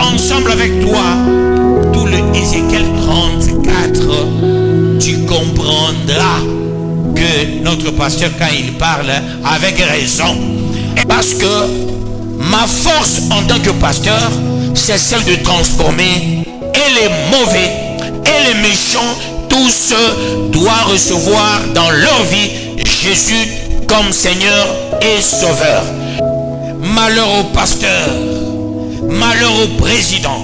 ensemble avec toi tout le Ézéchiel 34, tu comprendras que notre pasteur, quand il parle avec raison, parce que ma force en tant que pasteur, c'est celle de transformer et les mauvais et les méchants, tous doivent recevoir dans leur vie Jésus comme Seigneur et Sauveur. Malheur au pasteur, malheur au président,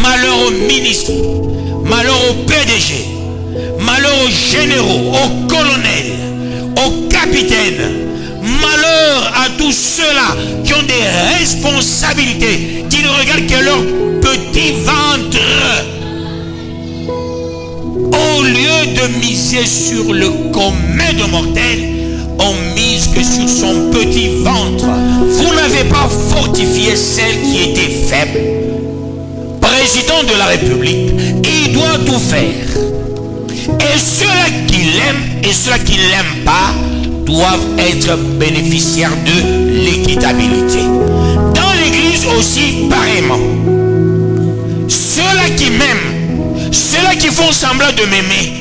malheur aux ministres, malheur au PDG, malheur aux généraux, aux colonels, aux capitaines, malheur à tous ceux-là qui ont des responsabilités, qui ne regardent que leur petit ventre. Au lieu de miser sur le commun de mortels, on mise que sur son petit ventre. Vous n'avez pas fortifié celle qui était faible. Président de la République, il doit tout faire. Et ceux-là qui l'aiment et ceux-là qui ne l'aiment pas doivent être bénéficiaires de l'équitabilité. Dans l'église aussi, pareillement. Ceux-là qui m'aiment, ceux-là qui font semblant de m'aimer,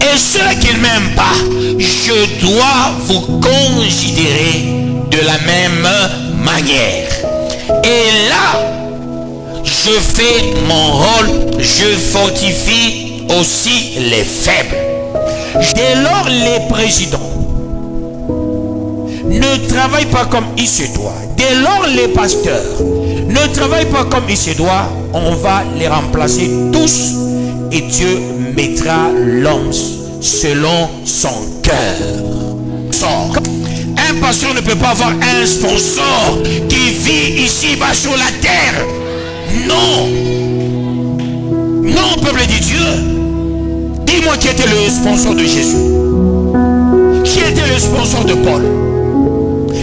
et ceux-là qui ne m'aiment pas, je dois vous considérer de la même manière. Et là, je fais mon rôle, je fortifie aussi les faibles. Dès lors, les présidents ne travaillent pas comme il se doit. Dès lors, les pasteurs ne travaillent pas comme il se doit. On va les remplacer tous et Dieu mettra l'homme selon son cœur. Un pasteur ne peut pas avoir un sponsor qui vit ici-bas sur la terre. Non. Non, peuple de Dieu. Dis-moi qui était le sponsor de Jésus. Qui était le sponsor de Paul?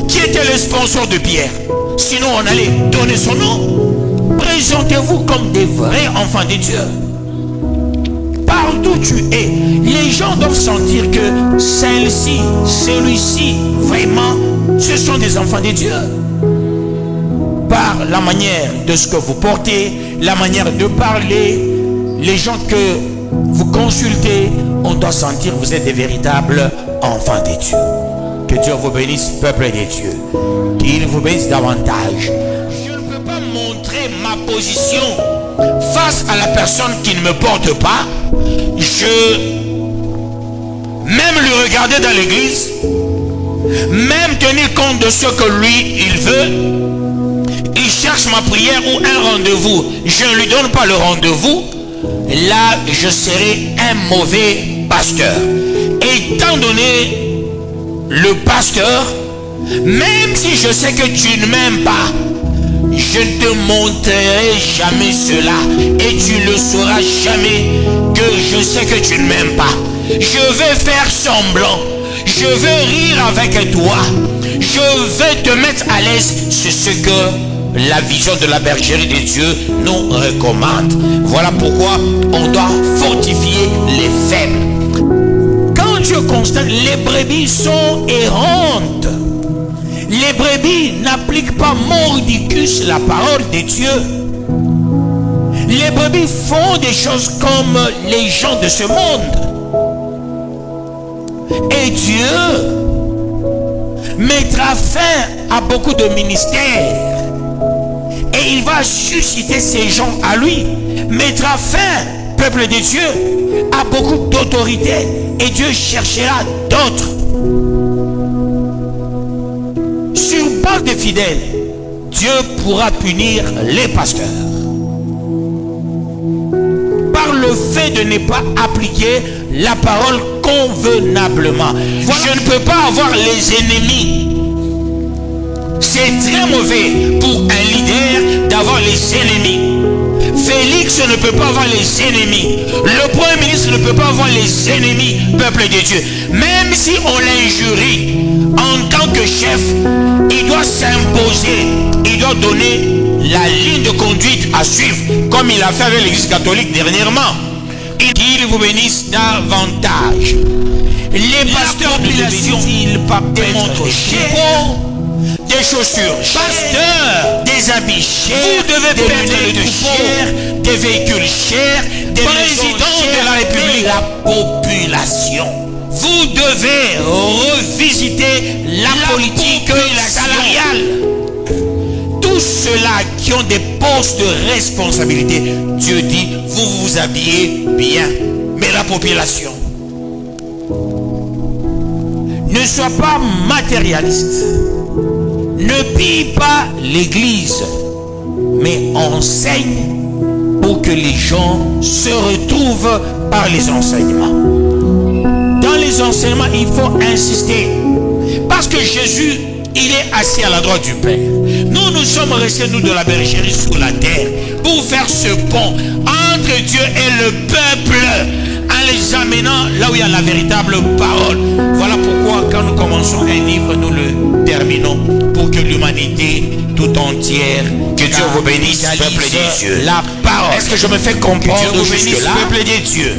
Qui était le sponsor de Pierre? Sinon on allait donner son nom. Présentez-vous comme des vrais enfants de Dieu. Partout où tu es, les gens doivent sentir que celle-ci, celui-ci, vraiment, ce sont des enfants de Dieu. Par la manière de ce que vous portez, la manière de parler, les gens que vous consultez, on doit sentir que vous êtes des véritables enfants de Dieu. Que Dieu vous bénisse, peuple de Dieu. Qu'il vous bénisse davantage. Je ne peux pas montrer ma position face à la personne qui ne me porte pas. Même lui regarder dans l'église, même tenir compte de ce que lui, il veut. Il cherche ma prière ou un rendez-vous. Je ne lui donne pas le rendez-vous. Là, je serai un mauvais pasteur. Étant donné le pasteur, même si je sais que tu ne m'aimes pas, je ne te montrerai jamais cela. Et tu ne sauras jamais que je sais que tu ne m'aimes pas. Je vais faire semblant. Je vais rire avec toi. Je vais te mettre à l'aise. C'est ce que la vision de la bergerie de Dieu nous recommande. Voilà pourquoi on doit fortifier les faibles. Quand Dieu constate, les brebis sont errantes. Les brebis n'appliquent pas mordicus la parole de Dieu. Les brebis font des choses comme les gens de ce monde. Et Dieu mettra fin à beaucoup de ministères. Et il va susciter ces gens à lui. Mettra fin, peuple de Dieu, à beaucoup d'autorités. Et Dieu cherchera d'autres. Sur base de fidèles, Dieu pourra punir les pasteurs. Par le fait de ne pas appliquer la parole convenablement. Voilà. Je ne peux pas avoir les ennemis. C'est très mauvais pour un leader d'avoir les ennemis. Félix ne peut pas avoir les ennemis. Le premier ministre ne peut pas avoir les ennemis, peuple de Dieu. Même si on l'injurie, en tant que chef, il doit s'imposer. Il doit donner la ligne de conduite à suivre, comme il a fait avec l'église catholique dernièrement. Qu'il vous bénisse davantage. Les pasteurs de population démontrent des chaussures chères, Pasteur, des habits chers, vous devez des perdre lunettes les chères, des véhicules chers, des maisons chères, de la République. et la population. vous devez revisiter la politique salariale. Tous ceux-là qui ont des postes de responsabilité, Dieu dit, vous vous habillez bien. Mais la population, ne sois pas matérialiste. Ne pille pas l'église, mais enseigne pour que les gens se retrouvent par les enseignements. Dans les enseignements, il faut insister. Parce que Jésus, il est assis à la droite du Père. Nous sommes restés, nous, de la bergerie sur la terre pour faire ce pont entre Dieu et le peuple, en les amenant là où il y a la véritable parole. Voilà pourquoi quand nous commençons un livre, nous le terminons pour que l'humanité tout entière, Que Dieu vous bénisse, peuple de Dieu. la parole. Est-ce que je me fais comprendre Que Dieu vous bénisse, jusque-là? peuple de Dieu.